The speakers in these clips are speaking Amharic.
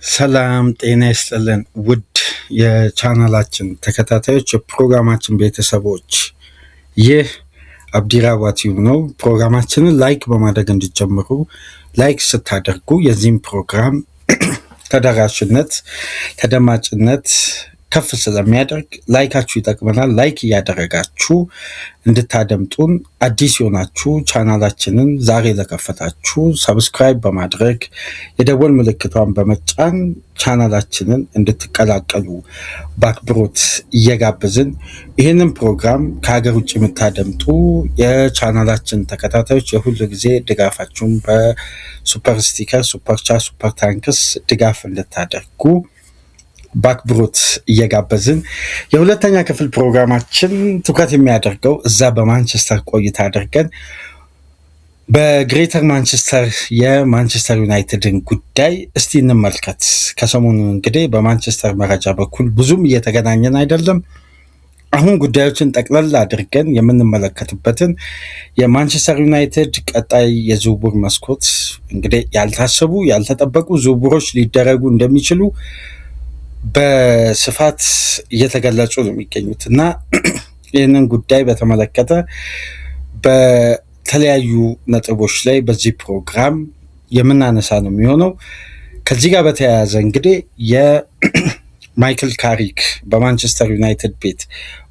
ሰላም ጤና ይስጥልን ውድ የቻናላችን ተከታታዮች የፕሮግራማችን ቤተሰቦች ይህ አብዲራዋ ቲዩብ ነው። ፕሮግራማችንን ላይክ በማድረግ እንዲጀምሩ ላይክ ስታደርጉ የዚህም ፕሮግራም ተደራሽነት ተደማጭነት ከፍ ስለሚያደርግ ላይካችሁ ይጠቅመናል። ላይክ እያደረጋችሁ እንድታደምጡን አዲስ የሆናችሁ ቻናላችንን ዛሬ ለከፈታችሁ ሰብስክራይብ በማድረግ የደወል ምልክቷን በመጫን ቻናላችንን እንድትቀላቀሉ በአክብሮት እየጋበዝን ይህንን ፕሮግራም ከሀገር ውጭ የምታደምጡ የቻናላችን ተከታታዮች የሁሉ ጊዜ ድጋፋችሁን በሱፐር ስቲከር፣ ሱፐር ቻት፣ ሱፐር ታንክስ ድጋፍ እንድታደርጉ በአክብሮት እየጋበዝን የሁለተኛ ክፍል ፕሮግራማችን ትኩረት የሚያደርገው እዛ በማንቸስተር ቆይታ አድርገን በግሬተር ማንቸስተር የማንቸስተር ዩናይትድን ጉዳይ እስቲ እንመልከት። ከሰሞኑ እንግዲህ በማንቸስተር መረጃ በኩል ብዙም እየተገናኘን አይደለም። አሁን ጉዳዮችን ጠቅለል አድርገን የምንመለከትበትን የማንቸስተር ዩናይትድ ቀጣይ የዝውውር መስኮት እንግዲህ ያልታሰቡ ያልተጠበቁ ዝውውሮች ሊደረጉ እንደሚችሉ በስፋት እየተገለጹ ነው የሚገኙት እና ይህንን ጉዳይ በተመለከተ በተለያዩ ነጥቦች ላይ በዚህ ፕሮግራም የምናነሳ ነው የሚሆነው። ከዚህ ጋር በተያያዘ እንግዲህ የማይክል ካሪክ በማንቸስተር ዩናይትድ ቤት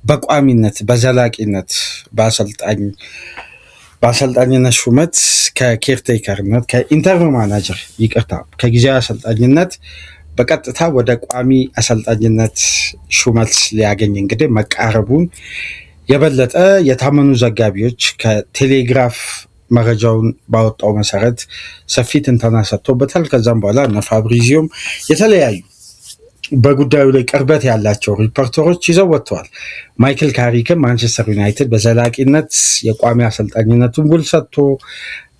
በቋሚነት በዘላቂነት በአሰልጣኝነት ሹመት ከኬርቴከርነት ከኢንተርም ማናጀር ከጊዜያዊ አሰልጣኝነት በቀጥታ ወደ ቋሚ አሰልጣኝነት ሹመት ሊያገኝ እንግዲህ መቃረቡን የበለጠ የታመኑ ዘጋቢዎች ከቴሌግራፍ መረጃውን ባወጣው መሰረት ሰፊ ትንተና ሰጥቶበታል። ከዛም በኋላ እነ ፋብሪዚዮም የተለያዩ በጉዳዩ ላይ ቅርበት ያላቸው ሪፖርተሮች ይዘው ወጥተዋል። ማይክል ካሪክም ማንቸስተር ዩናይትድ በዘላቂነት የቋሚ አሰልጣኝነቱን ውል ሰጥቶ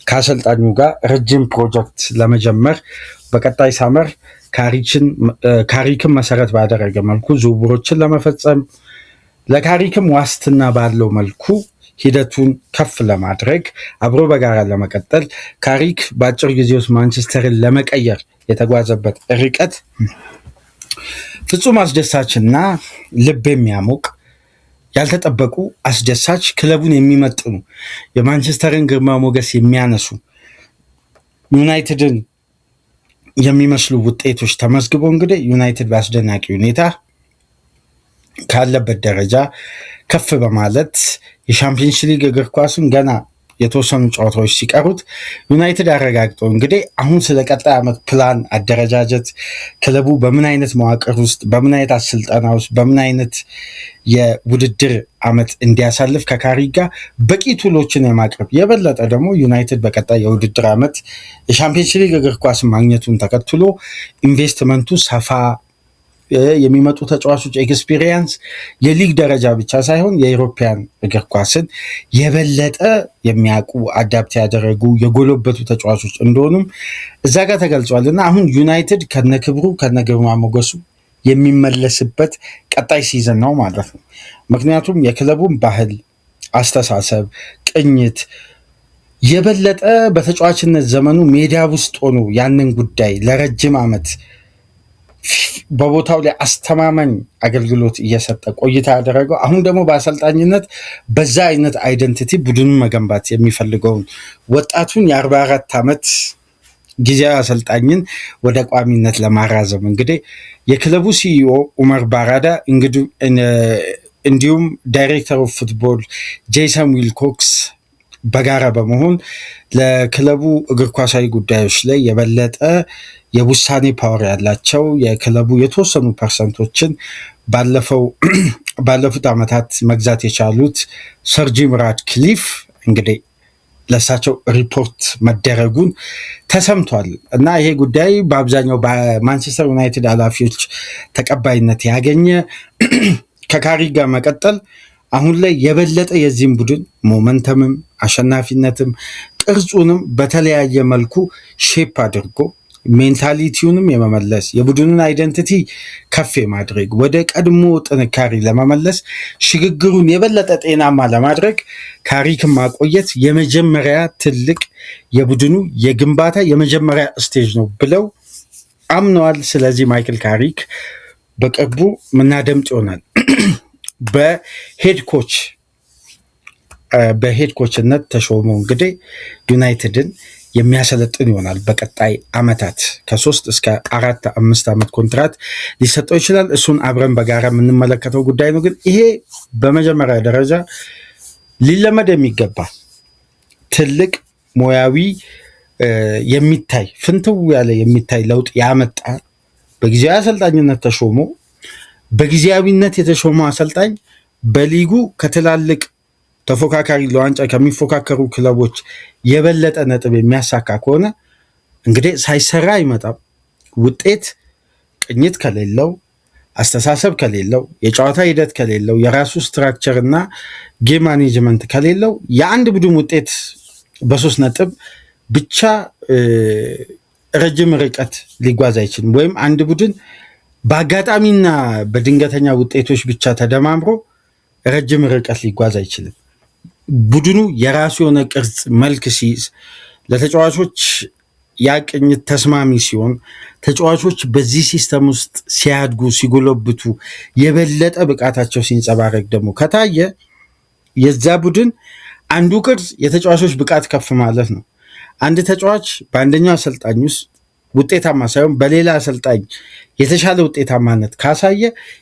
ከአሰልጣኙ ጋር ረጅም ፕሮጀክት ለመጀመር በቀጣይ ሳመር ካሪክን መሰረት ባደረገ መልኩ ዝውውሮችን ለመፈጸም ለካሪክም ዋስትና ባለው መልኩ ሂደቱን ከፍ ለማድረግ አብሮ በጋራ ለመቀጠል ካሪክ በአጭር ጊዜ ውስጥ ማንቸስተርን ለመቀየር የተጓዘበት ርቀት ፍጹም አስደሳችና ልብ የሚያሞቅ ያልተጠበቁ አስደሳች ክለቡን የሚመጥኑ የማንቸስተርን ግርማ ሞገስ የሚያነሱ ዩናይትድን የሚመስሉ ውጤቶች ተመዝግበው እንግዲህ ዩናይትድ በአስደናቂ ሁኔታ ካለበት ደረጃ ከፍ በማለት የሻምፒየንስ ሊግ እግር ኳስን ገና የተወሰኑ ጨዋታዎች ሲቀሩት ዩናይትድ አረጋግጦ እንግዲህ አሁን ስለ ቀጣይ ዓመት ፕላን አደረጃጀት ክለቡ በምን አይነት መዋቅር ውስጥ በምን አይነት ስልጠና ውስጥ በምን አይነት የውድድር ዓመት እንዲያሳልፍ ከካሪክ ጋር በቂ ቱሎችን የማቅረብ የበለጠ ደግሞ ዩናይትድ በቀጣይ የውድድር ዓመት የሻምፒየንስ ሊግ እግር ኳስን ማግኘቱን ተከትሎ ኢንቨስትመንቱ ሰፋ የሚመጡ ተጫዋቾች ኤክስፒሪየንስ የሊግ ደረጃ ብቻ ሳይሆን የኢሮፒያን እግር ኳስን የበለጠ የሚያውቁ አዳፕት ያደረጉ የጎለበቱ ተጫዋቾች እንደሆኑም እዛ ጋር ተገልጿል እና አሁን ዩናይትድ ከነክብሩ ከነግርማ ሞገሱ የሚመለስበት ቀጣይ ሲዝን ነው ማለት ነው። ምክንያቱም የክለቡን ባህል፣ አስተሳሰብ፣ ቅኝት የበለጠ በተጫዋችነት ዘመኑ ሜዳ ውስጥ ሆኖ ያንን ጉዳይ ለረጅም ዓመት በቦታው ላይ አስተማማኝ አገልግሎት እየሰጠ ቆይታ ያደረገው አሁን ደግሞ በአሰልጣኝነት በዛ አይነት አይደንቲቲ ቡድኑን መገንባት የሚፈልገውን ወጣቱን የ44 ዓመት ጊዜያዊ አሰልጣኝን ወደ ቋሚነት ለማራዘም እንግዲህ የክለቡ ሲኢኦ ኡመር ባራዳ እንዲሁም ዳይሬክተር ኦፍ ፉትቦል ጄሰን ዊልኮክስ በጋራ በመሆን ለክለቡ እግር ኳሳዊ ጉዳዮች ላይ የበለጠ የውሳኔ ፓወር ያላቸው የክለቡ የተወሰኑ ፐርሰንቶችን ባለፉት ዓመታት መግዛት የቻሉት ሰር ጂም ራድክሊፍ እንግዲህ ለሳቸው ሪፖርት መደረጉን ተሰምቷል እና ይሄ ጉዳይ በአብዛኛው በማንቸስተር ዩናይትድ ኃላፊዎች ተቀባይነት ያገኘ ከካሪክ ጋር መቀጠል አሁን ላይ የበለጠ የዚህም ቡድን ሞመንተምም አሸናፊነትም ቅርጹንም በተለያየ መልኩ ሼፕ አድርጎ ሜንታሊቲውንም የመመለስ የቡድኑን አይደንቲቲ ከፍ የማድረግ ወደ ቀድሞ ጥንካሬ ለመመለስ ሽግግሩን የበለጠ ጤናማ ለማድረግ ካሪክን ማቆየት የመጀመሪያ ትልቅ የቡድኑ የግንባታ የመጀመሪያ ስቴጅ ነው ብለው አምነዋል። ስለዚህ ማይክል ካሪክ በቅርቡ ምናደምጥ ይሆናል። በሄድ ኮችነት ተሾሞ እንግዲህ ዩናይትድን የሚያሰለጥን ይሆናል። በቀጣይ ዓመታት ከ3 እስከ 4-5 ዓመት ኮንትራት ሊሰጠው ይችላል። እሱን አብረን በጋራ የምንመለከተው ጉዳይ ነው። ግን ይሄ በመጀመሪያ ደረጃ ሊለመድ የሚገባ ትልቅ ሙያዊ የሚታይ ፍንትው ያለ የሚታይ ለውጥ ያመጣ በጊዜያዊ አሰልጣኝነት ተሾሞ በጊዜያዊነት የተሾመ አሰልጣኝ በሊጉ ከትላልቅ ተፎካካሪ ለዋንጫ ከሚፎካከሩ ክለቦች የበለጠ ነጥብ የሚያሳካ ከሆነ እንግዲህ ሳይሰራ አይመጣም። ውጤት ቅኝት ከሌለው፣ አስተሳሰብ ከሌለው፣ የጨዋታ ሂደት ከሌለው፣ የራሱ ስትራክቸር እና ጌም ማኔጅመንት ከሌለው የአንድ ቡድን ውጤት በ3 ነጥብ ብቻ ረጅም ርቀት ሊጓዝ አይችልም። ወይም አንድ ቡድን በአጋጣሚና በድንገተኛ ውጤቶች ብቻ ተደማምሮ ረጅም ርቀት ሊጓዝ አይችልም። ቡድኑ የራሱ የሆነ ቅርጽ መልክ ሲይዝ፣ ለተጫዋቾች ያ ቅኝት ተስማሚ ሲሆን፣ ተጫዋቾች በዚህ ሲስተም ውስጥ ሲያድጉ ሲጎለብቱ፣ የበለጠ ብቃታቸው ሲንጸባረቅ ደግሞ ከታየ የዛ ቡድን አንዱ ቅርጽ የተጫዋቾች ብቃት ከፍ ማለት ነው። አንድ ተጫዋች በአንደኛው አሰልጣኝ ውስጥ ውጤታማ ሳይሆን በሌላ አሰልጣኝ የተሻለ ውጤታማነት ካሳየ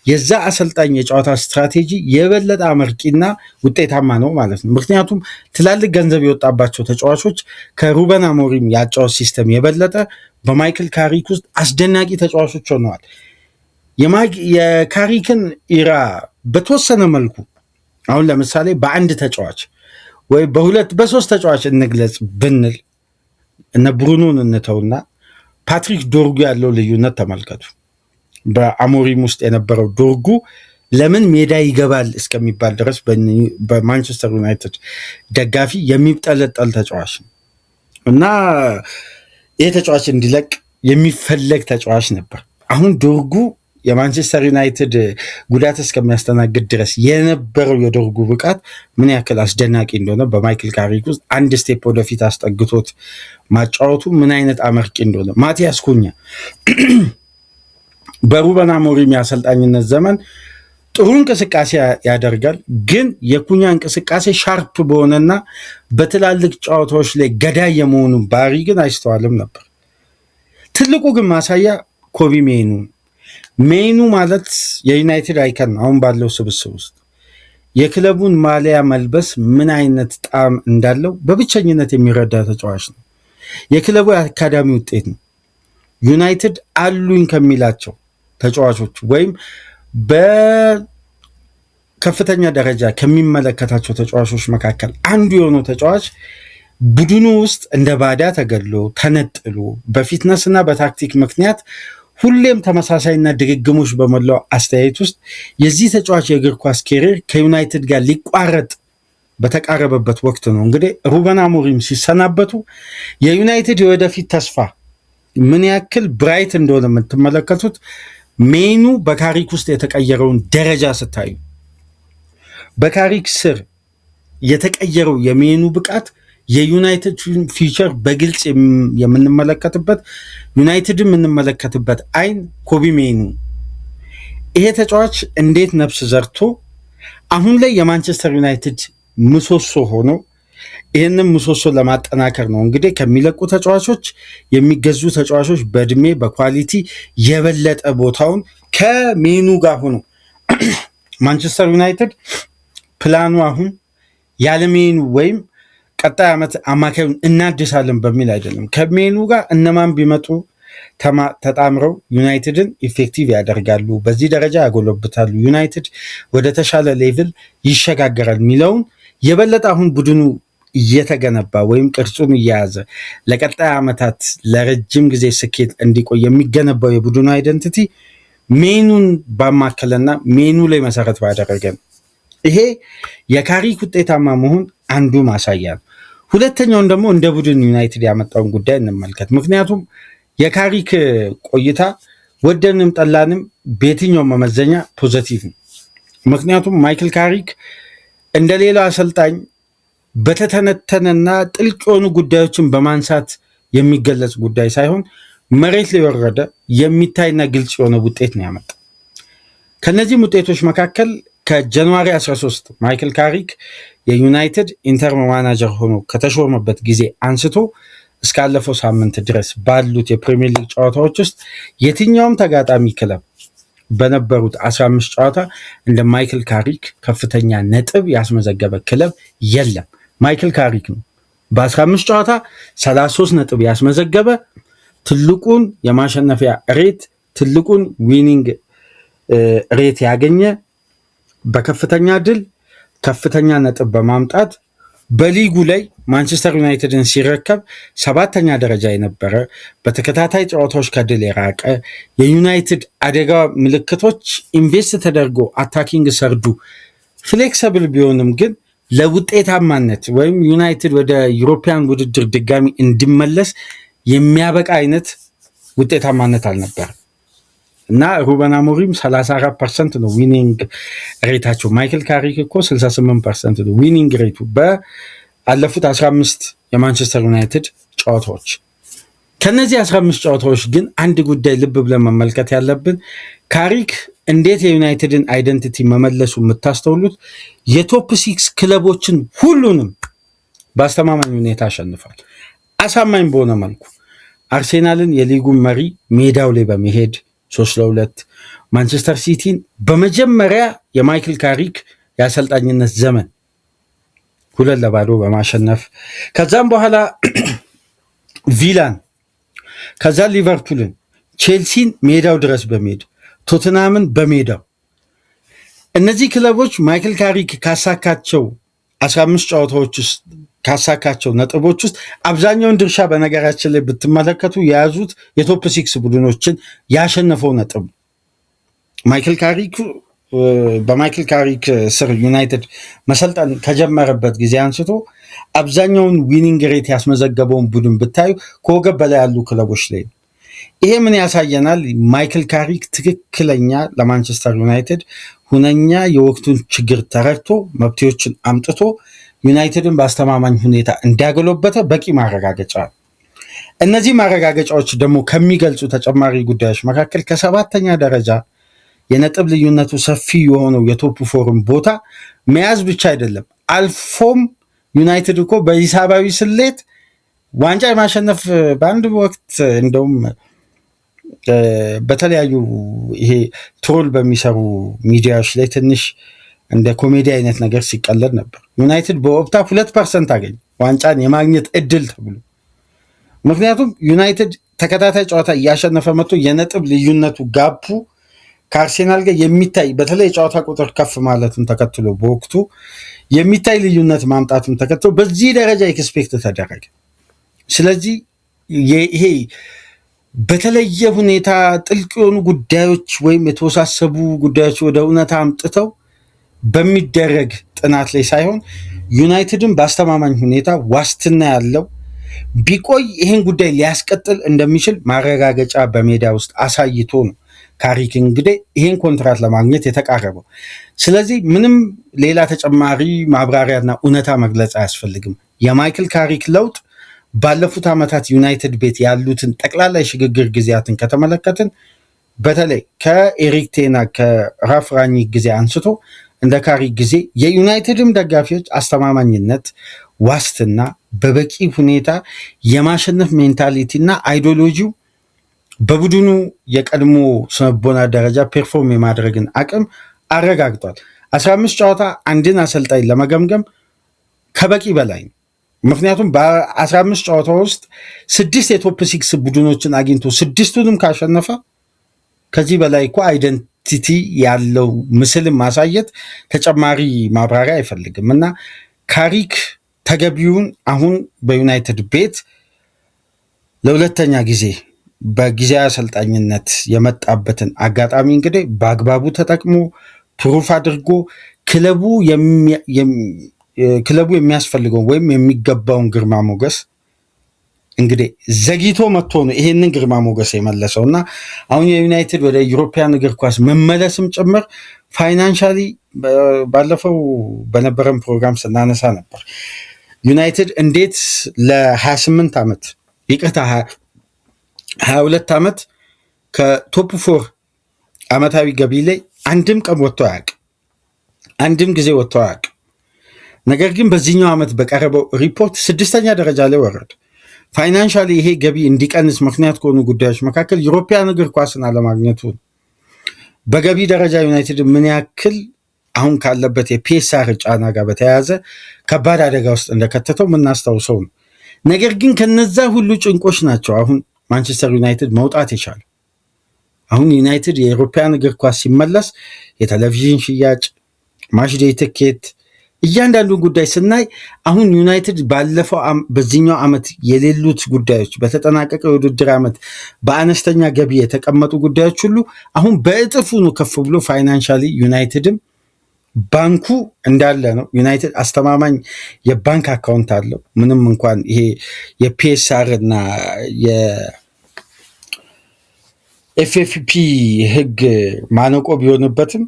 የዛ አሰልጣኝ የጨዋታ ስትራቴጂ የበለጠ አመርቂና ውጤታማ ነው ማለት ነው። ምክንያቱም ትላልቅ ገንዘብ የወጣባቸው ተጫዋቾች ከሩበን አሞሪም የአጨዋወት ሲስተም የበለጠ በማይክል ካሪክ ውስጥ አስደናቂ ተጫዋቾች ሆነዋል። የካሪክን ኢራ በተወሰነ መልኩ አሁን ለምሳሌ በአንድ ተጫዋች ወይ በ2-3 ተጫዋች እንግለጽ ብንል እነ ብሩኖን እንተውና ፓትሪክ ዶርጉ ያለው ልዩነት ተመልከቱ። በአሞሪም ውስጥ የነበረው ዶርጉ ለምን ሜዳ ይገባል እስከሚባል ድረስ በማንቸስተር ዩናይትድ ደጋፊ የሚጠለጠል ተጫዋች ነው እና ይህ ተጫዋች እንዲለቅ የሚፈለግ ተጫዋች ነበር። አሁን ዶርጉ የማንቸስተር ዩናይትድ ጉዳት እስከሚያስተናግድ ድረስ የነበረው የዶርጉ ብቃት ምን ያክል አስደናቂ እንደሆነ በማይክል ካሪክ ውስጥ አንድ ስቴፕ ወደፊት አስጠግቶት ማጫወቱ ምን አይነት አመርቂ እንደሆነ። ማቲያስ ኩኛ በሩበን አሞሪም የአሰልጣኝነት ዘመን ጥሩ እንቅስቃሴ ያደርጋል፣ ግን የኩኛ እንቅስቃሴ ሻርፕ በሆነና በትላልቅ ጨዋታዎች ላይ ገዳይ የመሆኑ ባህሪ ግን አይስተዋልም ነበር። ትልቁ ግን ማሳያ ኮቢ ሜኑ ማለት የዩናይትድ አይከን ነው። አሁን ባለው ስብስብ ውስጥ የክለቡን ማሊያ መልበስ ምን አይነት ጣዕም እንዳለው በብቸኝነት የሚረዳ ተጫዋች ነው። የክለቡ የአካዳሚ ውጤት ነው። ዩናይትድ አሉኝ ከሚላቸው ተጫዋቾች ወይም በከፍተኛ ደረጃ ከሚመለከታቸው ተጫዋቾች መካከል አንዱ የሆነው ተጫዋች ቡድኑ ውስጥ እንደ ባዳ ተገድሎ ተነጥሎ በፊትነስ እና በታክቲክ ምክንያት ሁሌም ተመሳሳይና ድግግሞች በሞላው አስተያየት ውስጥ የዚህ ተጫዋች የእግር ኳስ ኬሪር ከዩናይትድ ጋር ሊቋረጥ በተቃረበበት ወቅት ነው እንግዲህ ሩበን አሞሪም ሲሰናበቱ የዩናይትድ የወደፊት ተስፋ ምን ያክል ብራይት እንደሆነ የምትመለከቱት ሜኑ በካሪክ ውስጥ የተቀየረውን ደረጃ ስታዩ፣ በካሪክ ስር የተቀየረው የሜኑ ብቃት የዩናይትድ ፊውቸር በግልጽ የምንመለከትበት ዩናይትድ የምንመለከትበት አይን ኮቢ ሜኑ። ይሄ ተጫዋች እንዴት ነፍስ ዘርቶ አሁን ላይ የማንቸስተር ዩናይትድ ምሰሶ ሆኖ ይህንን ምሰሶ ለማጠናከር ነው እንግዲህ ከሚለቁ ተጫዋቾች የሚገዙ ተጫዋቾች በእድሜ በኳሊቲ የበለጠ ቦታውን ከሜኑ ጋር ሆኖ ማንቸስተር ዩናይትድ ፕላኑ አሁን ያለ ሜኑ ወይም ቀጣይ ዓመት አማካዩን እናድሳለን በሚል አይደለም። ከሜኑ ጋር እነማን ቢመጡ ተጣምረው ዩናይትድን ኢፌክቲቭ ያደርጋሉ፣ በዚህ ደረጃ ያጎለብታሉ፣ ዩናይትድ ወደ ተሻለ ሌቭል ይሸጋገራል የሚለውን የበለጠ አሁን ቡድኑ እየተገነባ ወይም ቅርጹን እየያዘ ለቀጣይ ዓመታት ለረጅም ጊዜ ስኬት እንዲቆይ የሚገነባው የቡድኑ አይደንቲቲ ሜኑን ባማከለና ሜኑ ላይ መሰረት ባደረገ ነው። ይሄ የካሪክ ውጤታማ መሆን አንዱ ማሳያ ነው። ሁለተኛውን ደግሞ እንደ ቡድን ዩናይትድ ያመጣውን ጉዳይ እንመልከት። ምክንያቱም የካሪክ ቆይታ ወደንም ጠላንም በየትኛው መመዘኛ ፖዘቲቭ ነው። ምክንያቱም ማይክል ካሪክ እንደ ሌላው አሰልጣኝ በተተነተነና ጥልቅ የሆኑ ጉዳዮችን በማንሳት የሚገለጽ ጉዳይ ሳይሆን መሬት ላይ ወረደ የሚታይና ግልጽ የሆነ ውጤት ነው ያመጣው። ከነዚህም ውጤቶች መካከል ከጃንዋሪ 13 ማይክል ካሪክ የዩናይትድ ኢንተር ማናጀር ሆኖ ከተሾመበት ጊዜ አንስቶ እስካለፈው ሳምንት ድረስ ባሉት የፕሪሚየር ሊግ ጨዋታዎች ውስጥ የትኛውም ተጋጣሚ ክለብ በነበሩት 15 ጨዋታ እንደ ማይክል ካሪክ ከፍተኛ ነጥብ ያስመዘገበ ክለብ የለም። ማይክል ካሪክ ነው በ15 ጨዋታ 33 ነጥብ ያስመዘገበ፣ ትልቁን የማሸነፊያ ሬት፣ ትልቁን ዊኒንግ ሬት ያገኘ፣ በከፍተኛ ድል ከፍተኛ ነጥብ በማምጣት በሊጉ ላይ ማንቸስተር ዩናይትድን ሲረከብ 7ኛ ደረጃ የነበረ፣ በተከታታይ ጨዋታዎች ከድል የራቀ፣ የዩናይትድ አደጋ ምልክቶች ኢንቨስት ተደርጎ አታኪንግ ሰርዱ ፍሌክሰብል ቢሆንም ግን ለውጤታማነት ወይም ዩናይትድ ወደ ዩሮፒያን ውድድር ድጋሚ እንዲመለስ የሚያበቃ አይነት ውጤታማነት አልነበረም እና ሩበን አሞሪም 34% ነው ዊኒንግ ሬታቸው። ማይክል ካሪክ እኮ 68% ነው ዊኒንግ ሬቱ በአለፉት 15 የማንቸስተር ዩናይትድ ጨዋታዎች። ከነዚህ 15 ጨዋታዎች ግን አንድ ጉዳይ ልብ ብለን መመልከት ያለብን ካሪክ እንዴት የዩናይትድን አይደንቲቲ መመለሱ የምታስተውሉት የቶፕ 6 ክለቦችን ሁሉንም በአስተማማኝ ሁኔታ አሸንፏል። አሳማኝ በሆነ መልኩ አርሴናልን የሊጉን መሪ ሜዳው ላይ በመሄድ 3-2፣ ማንቸስተር ሲቲን በመጀመሪያ የማይክል ካሪክ የአሰልጣኝነት ዘመን 2-0 በማሸነፍ ከዛም በኋላ ቪላን፣ ከዛ ሊቨርፑልን፣ ቼልሲን ሜዳው ድረስ በመሄድ ቶትናምን በሜዳው። እነዚህ ክለቦች ማይክል ካሪክ ካሳካቸው 15 ጨዋታዎች ውስጥ ካሳካቸው ነጥቦች ውስጥ አብዛኛውን ድርሻ በነገራችን ላይ ብትመለከቱ የያዙት የቶፕ 6 ቡድኖችን ያሸነፈው ነጥብ። ማይክል ካሪክ በማይክል ካሪክ ስር ዩናይትድ መሰልጠን ከጀመረበት ጊዜ አንስቶ አብዛኛውን ዊኒንግ ሬት ያስመዘገበውን ቡድን ብታዩ ከወገብ በላይ ያሉ ክለቦች ላይ ነው። ይሄ ምን ያሳየናል? ማይክል ካሪክ ትክክለኛ ለማንቸስተር ዩናይትድ ሁነኛ የወቅቱን ችግር ተረድቶ መፍትሄዎችን አምጥቶ ዩናይትድን በአስተማማኝ ሁኔታ እንዲያገሎበተ በቂ ማረጋገጫ ነው። እነዚህ ማረጋገጫዎች ደግሞ ከሚገልጹ ተጨማሪ ጉዳዮች መካከል ከ7ኛ ደረጃ የነጥብ ልዩነቱ ሰፊ የሆነው የቶፕ ፎርም ቦታ መያዝ ብቻ አይደለም፣ አልፎም ዩናይትድ እኮ በሂሳባዊ ስሌት ዋንጫ የማሸነፍ በአንድ ወቅት እንደውም በተለያዩ ይሄ ትሮል በሚሰሩ ሚዲያዎች ላይ ትንሽ እንደ ኮሜዲ አይነት ነገር ሲቀለድ ነበር። ዩናይትድ በኦፕታ 2% አገኘ ዋንጫን የማግኘት እድል ተብሎ። ምክንያቱም ዩናይትድ ተከታታይ ጨዋታ እያሸነፈ መጥቶ የነጥብ ልዩነቱ ጋፑ ከአርሴናል ጋር የሚታይ በተለይ የጨዋታ ቁጥር ከፍ ማለቱን ተከትሎ በወቅቱ የሚታይ ልዩነት ማምጣቱን ተከትሎ በዚህ ደረጃ ኤክስፔክት ተደረገ። ስለዚህ ይሄ በተለየ ሁኔታ ጥልቅ የሆኑ ጉዳዮች ወይም የተወሳሰቡ ጉዳዮች ወደ እውነታ አምጥተው በሚደረግ ጥናት ላይ ሳይሆን ዩናይትድን በአስተማማኝ ሁኔታ ዋስትና ያለው ቢቆይ ይህን ጉዳይ ሊያስቀጥል እንደሚችል ማረጋገጫ በሜዳ ውስጥ አሳይቶ ነው ካሪክ እንግዲህ ይህን ኮንትራት ለማግኘት የተቃረበው። ስለዚህ ምንም ሌላ ተጨማሪ ማብራሪያና እውነታ መግለጽ አያስፈልግም። የማይክል ካሪክ ለውጥ ባለፉት ዓመታት ዩናይትድ ቤት ያሉትን ጠቅላላ የሽግግር ጊዜያትን ከተመለከትን በተለይ ከኤሪክ ቴና ከራፍ ራኒክ ጊዜ አንስቶ እንደ ካሪክ ጊዜ የዩናይትድም ደጋፊዎች አስተማማኝነት፣ ዋስትና፣ በበቂ ሁኔታ የማሸነፍ ሜንታሊቲ እና አይዲዮሎጂው በቡድኑ የቀድሞ ስነቦና ደረጃ ፔርፎርም የማድረግን አቅም አረጋግጧል። 15 ጨዋታ አንድን አሰልጣኝ ለመገምገም ከበቂ በላይ ነው። ምክንያቱም በ15 ጨዋታ ውስጥ 6 የቶፕ 6 ቡድኖችን አግኝቶ 6ቱንም ካሸነፈ ከዚህ በላይ እኮ አይደንቲቲ ያለው ምስልን ማሳየት ተጨማሪ ማብራሪያ አይፈልግም እና ካሪክ ተገቢውን አሁን በዩናይትድ ቤት ለሁለተኛ ጊዜ በጊዜያዊ አሰልጣኝነት የመጣበትን አጋጣሚ እንግዲህ በአግባቡ ተጠቅሞ ፕሩፍ አድርጎ ክለቡ የሚያስፈልገውን ወይም የሚገባውን ግርማ ሞገስ እንግዲህ ዘግይቶ መጥቶ ነው ይሄንን ግርማ ሞገስ የመለሰው እና አሁን የዩናይትድ ወደ ዩሮፒያን እግር ኳስ መመለስም ጭምር ፋይናንሻሊ ባለፈው በነበረን ፕሮግራም ስናነሳ ነበር። ዩናይትድ እንዴት ለ28 ዓመት ይቅርታ 22 ዓመት ከቶፕ 4 ዓመታዊ ገቢ ላይ አንድም ቀን ወጥቶ አያውቅም። አንድም ጊዜ ወጥቶ አያውቅም። ነገር ግን በዚህኛው ዓመት በቀረበው ሪፖርት 6ኛ ደረጃ ላይ ወረደ። ፋይናንሻሊ ይሄ ገቢ እንዲቀንስ ምክንያት ከሆኑ ጉዳዮች መካከል ዩሮፒያን እግር ኳስን አለማግኘቱ። በገቢ ደረጃ ዩናይትድ ምን ያክል አሁን ካለበት የፒኤስአር ጫና ጋር በተያያዘ ከባድ አደጋ ውስጥ እንደከተተው የምናስታውሰው ነው። ነገር ግን ከነዛ ሁሉ ጭንቆች ናቸው አሁን ማንቸስተር ዩናይትድ መውጣት የቻለው። አሁን ዩናይትድ የአውሮፓውያን እግር ኳስ ሲመለስ የቴሌቪዥን ሽያጭ፣ ማችዴይ ትኬት፣ እያንዳንዱን ጉዳይ ስናይ አሁን ዩናይትድ ባለፈው በዚህኛው ዓመት የሌሉት ጉዳዮች በተጠናቀቀው የውድድር ዓመት በአነስተኛ ገቢ የተቀመጡ ጉዳዮች ሁሉ አሁን በእጥፉ ነው ከፍ ብሎ ፋይናንሻሊ ዩናይትድም ባንኩ እንዳለ ነው። ዩናይትድ አስተማማኝ የባንክ አካውንት አለው። ምንም እንኳን ይሄ የፒኤስአር እና የኤፍኤፍፒ ህግ ማነቆ ቢሆንበትም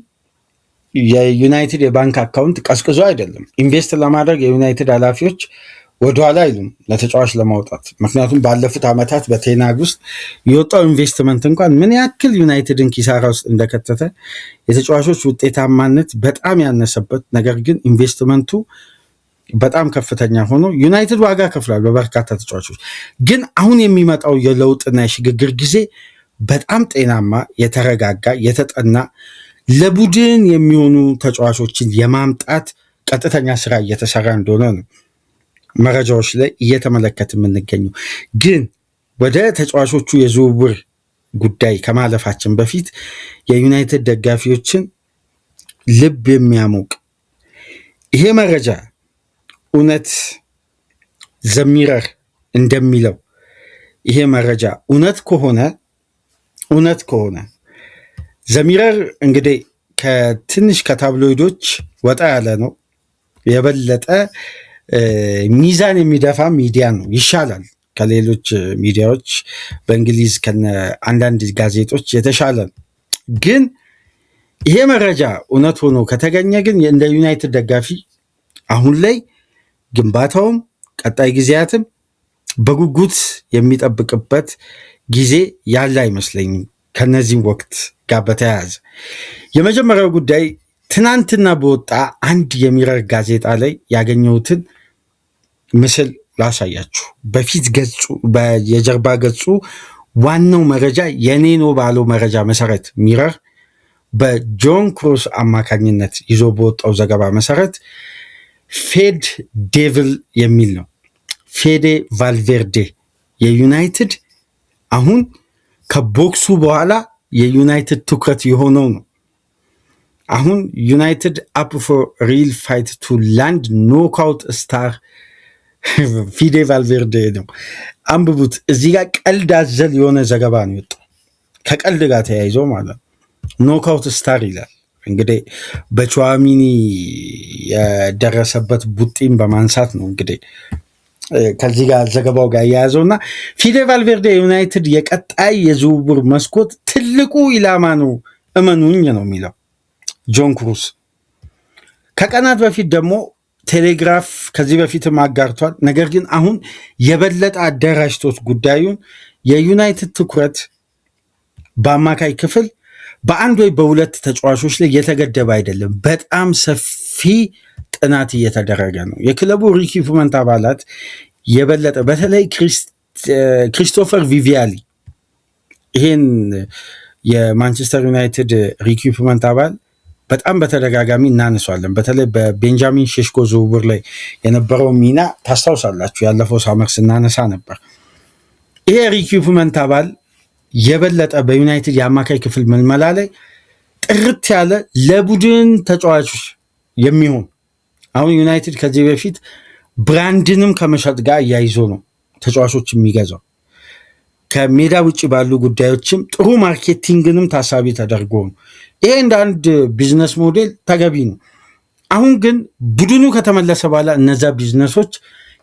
የዩናይትድ የባንክ አካውንት ቀዝቅዞ አይደለም። ኢንቨስት ለማድረግ የዩናይትድ ኃላፊዎች ወደኋላ አይሉም ለተጫዋች ለማውጣት። ምክንያቱም ባለፉት ዓመታት በቴናግ ውስጥ የወጣው ኢንቨስትመንት እንኳን ምን ያክል ዩናይትድን ኪሳራ ውስጥ እንደከተተ፣ የተጫዋቾች ውጤታማነት በጣም ያነሰበት፣ ነገር ግን ኢንቨስትመንቱ በጣም ከፍተኛ ሆኖ ዩናይትድ ዋጋ ከፍሏል በበርካታ ተጫዋቾች። ግን አሁን የሚመጣው የለውጥና የሽግግር ጊዜ በጣም ጤናማ፣ የተረጋጋ፣ የተጠና ለቡድን የሚሆኑ ተጫዋቾችን የማምጣት ቀጥተኛ ስራ እየተሰራ እንደሆነ ነው መረጃዎች ላይ እየተመለከት የምንገኘው። ግን ወደ ተጫዋቾቹ የዝውውር ጉዳይ ከማለፋችን በፊት የዩናይትድ ደጋፊዎችን ልብ የሚያሞቅ ይሄ መረጃ እውነት ዘሚረር እንደሚለው ይሄ መረጃ እውነት ከሆነ ዘሚረር እንግዲህ ከትንሽ ከታብሎይዶች ወጣ ያለ ነው። የበለጠ ሚዛን የሚደፋ ሚዲያ ነው። ይሻላል ከሌሎች ሚዲያዎች በእንግሊዝ አንዳንድ ጋዜጦች የተሻለ ነው። ግን ይሄ መረጃ እውነት ሆኖ ከተገኘ ግን እንደ ዩናይትድ ደጋፊ አሁን ላይ ግንባታውም ቀጣይ ጊዜያትም በጉጉት የሚጠብቅበት ጊዜ ያለ አይመስለኝም። ከነዚህም ወቅት ጋር በተያያዘ የመጀመሪያው ጉዳይ ትናንትና በወጣ አንድ የሚረር ጋዜጣ ላይ ያገኘሁትን ምስል ላሳያችሁ። በፊት ገጹ የጀርባ ገጹ ዋናው መረጃ የኔ ነው ባለው መረጃ መሰረት ሚረር በጆን ክሮስ አማካኝነት ይዞ በወጣው ዘገባ መሰረት ፌድ ዴቪል የሚል ነው። ፌዴ ቫልቬርዴ የዩናይትድ አሁን ከቦክሱ በኋላ የዩናይትድ ትኩረት የሆነው ነው። አሁን ዩናይትድ አፕ ፎር ሪል ፋይት ቱ ላንድ ኖክአውት ስታር ፌዴ ቫልቬርዴ ነው። አንብቡት። እዚህ ጋር ቀልድ አዘል የሆነ ዘገባ ነው የወጣው፣ ከቀልድ ጋር ተያይዞ ማለት ነው። ኖክአውት ስታር ይላል። እንግዲህ በቹዋሚኒ የደረሰበት ቡጢን በማንሳት ነው እንግዲህ ከዚህ ጋር ዘገባው ጋር የያዘው እና ፌዴ ቫልቬርዴ ዩናይትድ የቀጣይ የዝውውር መስኮት ትልቁ ኢላማ ነው እመኑኝ ነው የሚለው ጆን ክሩስ። ከቀናት በፊት ደግሞ ቴሌግራፍ ከዚህ በፊትም አጋርቷል። ነገር ግን አሁን የበለጠ አደራጅቶት ጉዳዩን የዩናይትድ ትኩረት በአማካይ ክፍል በአንድ ወይ በሁለት ተጫዋቾች ላይ የተገደበ አይደለም። በጣም ሰፊ ጥናት እየተደረገ ነው። የክለቡ ሪክሩትመንት አባላት የበለጠ በተለይ ክሪስቶፈር ቪቪያሊ ይሄን የማንቸስተር ዩናይትድ ሪክሩትመንት አባል በጣም በተደጋጋሚ እናነሷለን። በተለይ በቤንጃሚን ሼሽኮ ዝውውር ላይ የነበረው ሚና ታስታውሳላችሁ። ያለፈው ሳመር ስናነሳ ነበር። ይሄ ሪክሩትመንት አባል የበለጠ በዩናይትድ የአማካይ ክፍል ምልመላ ላይ ጥርት ያለ ለቡድን ተጫዋቾች የሚሆን አሁን ዩናይትድ ከዚህ በፊት ብራንድንም ከመሸጥ ጋር እያይዞ ነው ተጫዋቾች የሚገዛው። ከሜዳ ውጭ ባሉ ጉዳዮችም ጥሩ ማርኬቲንግንም ታሳቢ ተደርጎ ነው። ይሄ እንደ አንድ ቢዝነስ ሞዴል ተገቢ ነው። አሁን ግን ቡድኑ ከተመለሰ በኋላ እነዛ ቢዝነሶች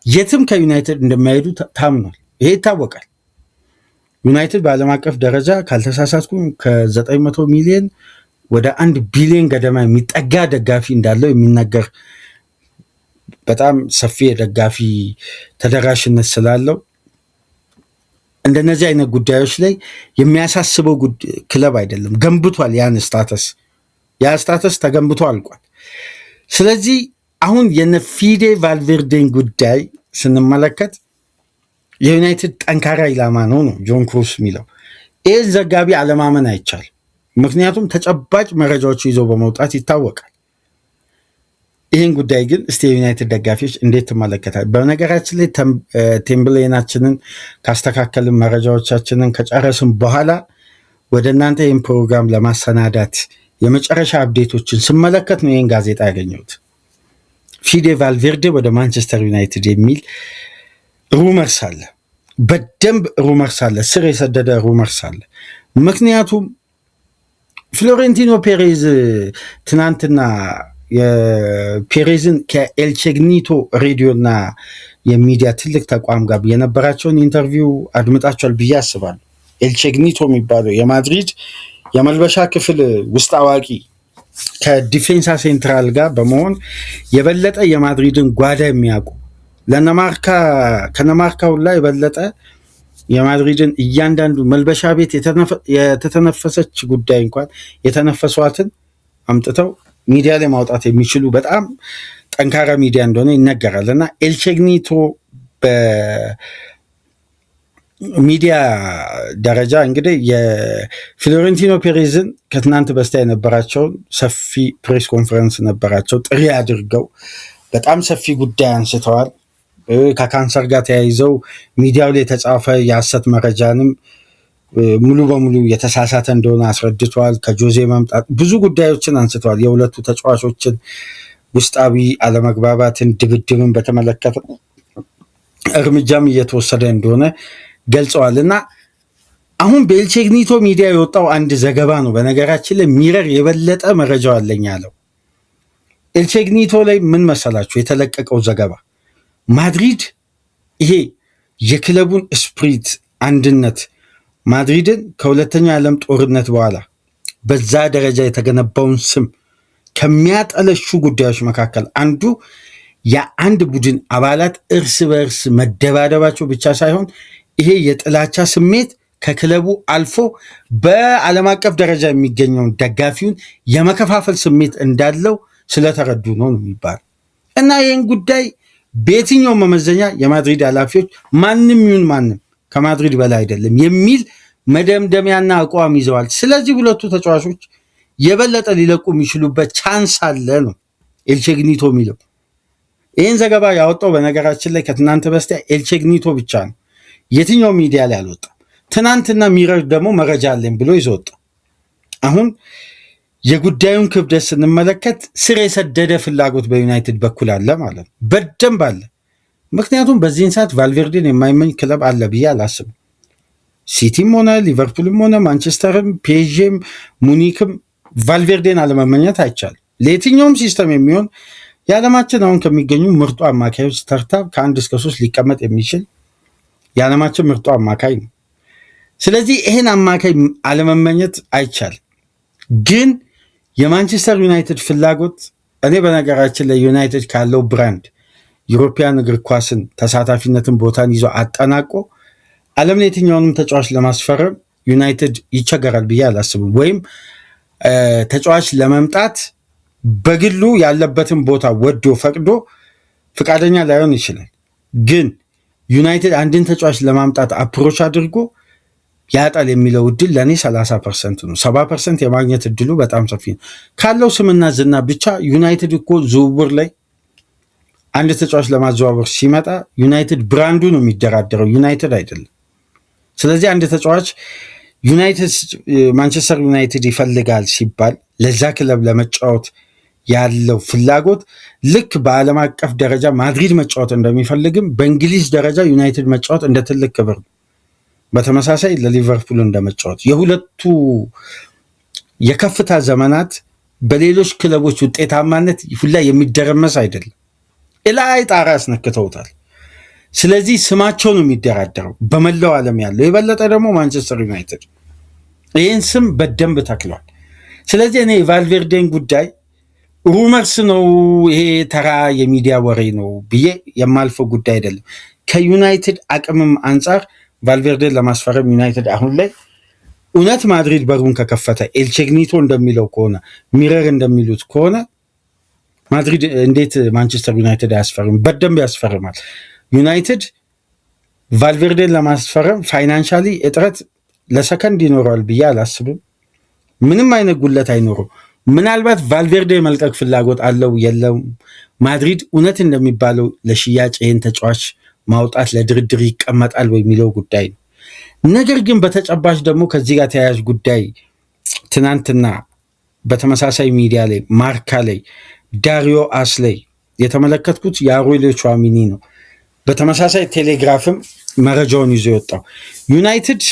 የትም ከዩናይትድ እንደማይሄዱ ታምኗል። ይሄ ይታወቃል። ዩናይትድ በዓለም አቀፍ ደረጃ ካልተሳሳትኩ ከ900 ሚሊዮን ወደ 1 ቢሊዮን ገደማ የሚጠጋ ደጋፊ እንዳለው የሚነገር በጣም ሰፊ የደጋፊ ተደራሽነት ስላለው እንደነዚህ አይነት ጉዳዮች ላይ የሚያሳስበው ክለብ አይደለም። ገንብቷል። ያ ስታተስ ተገንብቶ አልቋል። ስለዚህ አሁን የነ ፊዴ ቫልቬርዴን ጉዳይ ስንመለከት የዩናይትድ ጠንካራ ኢላማ ነው ጆን ክሩስ የሚለው። ይህን ዘጋቢ አለማመን አይቻል። ምክንያቱም ተጨባጭ መረጃዎች ይዞ በመውጣት ይታወቃል። ይህን ጉዳይ ግን እስቲ የዩናይትድ ደጋፊዎች እንዴት ትመለከታል? በነገራችን ላይ ቴምብሌናችንን ካስተካከልን መረጃዎቻችንን ከጨረስን በኋላ ወደ እናንተ ይህን ፕሮግራም ለማሰናዳት የመጨረሻ አፕዴቶችን ስመለከት ነው ይህን ጋዜጣ ያገኘሁት። ፊዴ ቫልቬርዴ ወደ ማንቸስተር ዩናይትድ የሚል ሩመርስ አለ። በደንብ ሩመርስ አለ፣ ስር የሰደደ ሩመርስ አለ። ምክንያቱም ፍሎሬንቲኖ ፔሬዝ ትናንትና የፔሬዝን ከኤልቼግኒቶ ሬዲዮና የሚዲያ ትልቅ ተቋም ጋር የነበራቸውን ኢንተርቪው አድምጣቸዋል ብዬ አስባለሁ። ኤልቼግኒቶ የሚባለው የማድሪድ የመልበሻ ክፍል ውስጥ አዋቂ ከዲፌንሳ ሴንትራል ጋር በመሆን የበለጠ የማድሪድን ጓዳ የሚያውቁ ከነማርካ ሁላ የበለጠ የማድሪድን እያንዳንዱ መልበሻ ቤት የተተነፈሰች ጉዳይ እንኳን የተነፈሷትን አምጥተው ሚዲያ ላይ ማውጣት የሚችሉ በጣም ጠንካራ ሚዲያ እንደሆነ ይነገራል። እና ኤልቼግኒቶ በሚዲያ ደረጃ እንግዲህ የፍሎሬንቲኖ ፔሬዝን ከትናንት በስቲያ የነበራቸውን ሰፊ ፕሬስ ኮንፈረንስ ነበራቸው። ጥሪ አድርገው በጣም ሰፊ ጉዳይ አንስተዋል። ከካንሰር ጋር ተያይዘው ሚዲያው ላይ የተጻፈ የሐሰት መረጃንም ሙሉ በሙሉ የተሳሳተ እንደሆነ አስረድተዋል። ከጆዜ መምጣት ብዙ ጉዳዮችን አንስተዋል። የሁለቱ ተጫዋቾችን ውስጣዊ አለመግባባትን፣ ድብድብን በተመለከተ እርምጃም እየተወሰደ እንደሆነ ገልጸዋል። እና አሁን በኤልቼግኒቶ ሚዲያ የወጣው አንድ ዘገባ ነው። በነገራችን ላይ ሚረር የበለጠ መረጃው አለኝ አለው። ኤልቼግኒቶ ላይ ምን መሰላችሁ የተለቀቀው ዘገባ? ማድሪድ ይሄ የክለቡን ስፕሪት አንድነት ማድሪድን ከሁለተኛው የዓለም ጦርነት በኋላ በዛ ደረጃ የተገነባውን ስም ከሚያጠለሹ ጉዳዮች መካከል አንዱ የአንድ ቡድን አባላት እርስ በእርስ መደባደባቸው ብቻ ሳይሆን ይሄ የጥላቻ ስሜት ከክለቡ አልፎ በዓለም አቀፍ ደረጃ የሚገኘውን ደጋፊውን የመከፋፈል ስሜት እንዳለው ስለተረዱ ነው የሚባለው። እና ይህን ጉዳይ በየትኛው መመዘኛ የማድሪድ ኃላፊዎች ማንም ይሁን ማንም ከማድሪድ በላይ አይደለም የሚል መደምደሚያና አቋም ይዘዋል። ስለዚህ ሁለቱ ተጫዋቾች የበለጠ ሊለቁ የሚችሉበት ቻንስ አለ ነው ኤልቼግኒቶ የሚለው። ይህን ዘገባ ያወጣው በነገራችን ላይ ከትናንት በስቲያ ኤልቼግኒቶ ብቻ ነው፣ የትኛው ሚዲያ ላይ አልወጣም። ትናንትና ሚረር ደግሞ መረጃ አለኝ ብሎ ይዘወጣ። አሁን የጉዳዩን ክብደት ስንመለከት ስር የሰደደ ፍላጎት በዩናይትድ በኩል አለ ማለት ነው፣ በደንብ አለ። ምክንያቱም በዚህን ሰዓት ቫልቬርዴን የማይመኝ ክለብ አለ ብዬ አላስብም። ሲቲም ሆነ ሊቨርፑልም ሆነ ማንቸስተርም ፒኤስጂም ሙኒክም ቫልቬርዴን አለመመኘት አይቻልም። ለየትኛውም ሲስተም የሚሆን የዓለማችን አሁን ከሚገኙ ምርጡ አማካዮች ተርታ ከ1 እስከ 3 ሊቀመጥ የሚችል የዓለማችን ምርጡ አማካይ ነው። ስለዚህ ይህን አማካይ አለመመኘት አይቻልም። ግን የማንቸስተር ዩናይትድ ፍላጎት እኔ በነገራችን ላይ ዩናይትድ ካለው ብራንድ ዩሮፒያን እግር ኳስን ተሳታፊነትን ቦታን ይዞ አጠናቆ ዓለም ላይ የትኛውንም ተጫዋች ለማስፈረም ዩናይትድ ይቸገራል ብዬ አላስብም። ወይም ተጫዋች ለመምጣት በግሉ ያለበትን ቦታ ወዶ ፈቅዶ ፍቃደኛ ላይሆን ይችላል። ግን ዩናይትድ አንድን ተጫዋች ለማምጣት አፕሮች አድርጎ ያጣል የሚለው እድል ለእኔ 30% ነው። 70% የማግኘት እድሉ በጣም ሰፊ ነው። ካለው ስምና ዝና ብቻ ዩናይትድ እኮ ዝውውር ላይ አንድ ተጫዋች ለማዘዋወር ሲመጣ ዩናይትድ ብራንዱ ነው የሚደራደረው፣ ዩናይትድ አይደለም። ስለዚህ አንድ ተጫዋች ማንቸስተር ዩናይትድ ይፈልጋል ሲባል ለዛ ክለብ ለመጫወት ያለው ፍላጎት ልክ በዓለም አቀፍ ደረጃ ማድሪድ መጫወት እንደሚፈልግም በእንግሊዝ ደረጃ ዩናይትድ መጫወት እንደ ትልቅ ክብር ነው። በተመሳሳይ ለሊቨርፑል እንደመጫወት የሁለቱ የከፍታ ዘመናት በሌሎች ክለቦች ውጤታማነት ሁላ የሚደረመስ አይደለም። እላይ ጣራ ያስነክተውታል። ስለዚህ ስማቸው ነው የሚደራደረው በመላው ዓለም ያለው። የበለጠ ደግሞ ማንቸስተር ዩናይትድ ይህን ስም በደንብ ተክሏል። ስለዚህ እኔ የቫልቬርዴን ጉዳይ ሩመርስ ነው፣ ይሄ ተራ የሚዲያ ወሬ ነው ብዬ የማልፈው ጉዳይ አይደለም። ከዩናይትድ አቅምም አንጻር ቫልቬርዴን ለማስፈረም ዩናይትድ አሁን ላይ እውነት ማድሪድ በሩን ከከፈተ ኤልቼግኒቶ እንደሚለው ከሆነ ሚረር እንደሚሉት ከሆነ ማድሪድ እንዴት ማንቸስተር ዩናይትድ አያስፈርም? በደንብ ያስፈርማል። ዩናይትድ ቫልቬርዴን ለማስፈረም ፋይናንሻሊ እጥረት ለሰከንድ ይኖረዋል ብዬ አላስብም። ምንም አይነት ጉለት አይኖረው። ምናልባት ቫልቬርዴ መልቀቅ ፍላጎት አለው የለው፣ ማድሪድ እውነት እንደሚባለው ለሽያጭ ይህን ተጫዋች ማውጣት ለድርድር ይቀመጣል ወይ የሚለው ጉዳይ ነው። ነገር ግን በተጨባጭ ደግሞ ከዚህ ጋር ተያያዥ ጉዳይ ትናንትና በተመሳሳይ ሚዲያ ላይ ማርካ ላይ ዳሪዮ አስ ላይ የተመለከትኩት የአውሬሊዮ ቹዋሚኒ ነው። በተመሳሳይ ቴሌግራፍም መረጃውን ይዞ የወጣው ዩናይትድ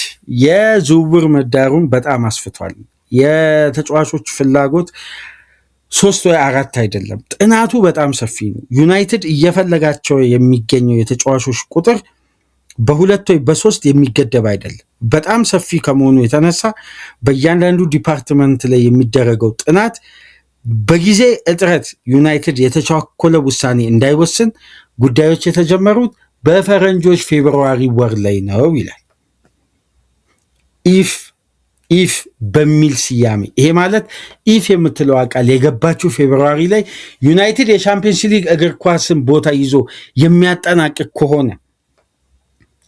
የዝውውር ምህዳሩን በጣም አስፍቷል። የተጫዋቾች ፍላጎት 3 ወይ 4 አይደለም፣ ጥናቱ በጣም ሰፊ ነው። ዩናይትድ እየፈለጋቸው የሚገኘው የተጫዋቾች ቁጥር በ2 ወይ በ3 የሚገደብ አይደለም። በጣም ሰፊ ከመሆኑ የተነሳ በእያንዳንዱ ዲፓርትመንት ላይ የሚደረገው ጥናት በጊዜ እጥረት ዩናይትድ የተቻኮለ ውሳኔ እንዳይወስን ጉዳዮች የተጀመሩት በፈረንጆች ፌብሩዋሪ ወር ላይ ነው ይላል። ኢፍ በሚል ስያሜ ይሄ ማለት ኢፍ የምትለው ቃል የገባችው ፌብሩዋሪ ላይ ዩናይትድ የቻምፒየንስ ሊግ እግር ኳስን ቦታ ይዞ የሚያጠናቅቅ ከሆነ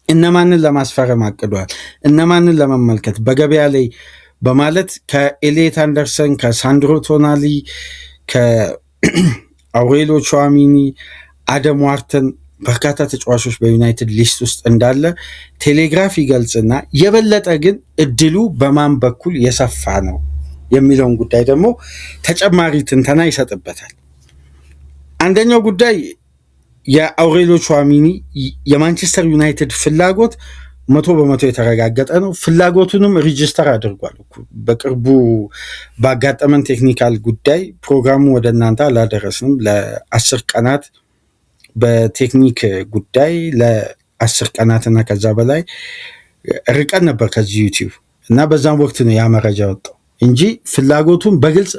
እነማንን ለማስፈረም አቅዷል፣ እነማንን ለመመልከት በገበያ ላይ በማለት ከኤሌት አንደርሰን፣ ከሳንድሮ ቶናሊ፣ ከአውሬሊዮ ቹዋሚኒ፣ አደም ዋርተን በርካታ ተጫዋቾች በዩናይትድ ሊስት ውስጥ እንዳለ ቴሌግራፍ ይገልጽና የበለጠ ግን እድሉ በማን በኩል የሰፋ ነው የሚለውን ጉዳይ ደግሞ ተጨማሪ ትንተና ይሰጥበታል። አንደኛው ጉዳይ የአውሬሊዮ ቹዋሚኒ የማንቸስተር ዩናይትድ ፍላጎት 100% የተረጋገጠ ነው። ፍላጎቱንም ሪጅስተር አድርጓል። በቅርቡ ባጋጠመን ቴክኒካል ጉዳይ ፕሮግራሙ ወደ እናንተ አላደረስንም። ለ10 ቀናት በቴክኒክ ጉዳይ ለ10 ቀናትና ከዛ በላይ ርቀን ነበር ከዚህ ዩቲዩብ እና በዛም ወቅት ነው ያ መረጃ ወጣው እንጂ ፍላጎቱን በግልጽ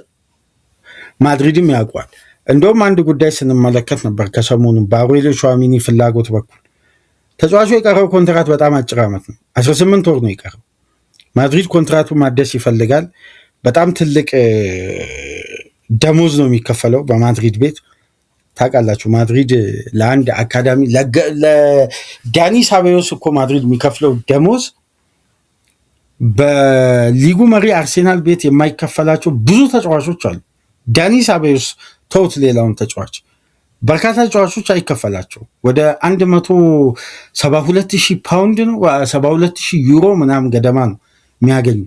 ማድሪድም ያውቋል። እንደውም አንድ ጉዳይ ስንመለከት ነበር ከሰሞኑ በአውሬሊዮ ቹዋሚኒ ፍላጎት በኩል ተጫዋቹ የቀረው ኮንትራት በጣም አጭር ዓመት ነው፣ 18 ወር ነው የቀረው። ማድሪድ ኮንትራቱ ማደስ ይፈልጋል። በጣም ትልቅ ደሞዝ ነው የሚከፈለው በማድሪድ ቤት። ታውቃላችሁ ማድሪድ ለአንድ አካዳሚ ለዳኒ ሳቤዮስ እኮ ማድሪድ የሚከፍለው ደሞዝ በሊጉ መሪ አርሴናል ቤት የማይከፈላቸው ብዙ ተጫዋቾች አሉ። ዳኒ ሳቤዮስ ተውት፣ ሌላውን ተጫዋች በርካታ ተጫዋቾች አይከፈላቸው። ወደ 172,000 ፓውንድ ነው 72,000 ዩሮ ምናምን ገደማ ነው የሚያገኙ።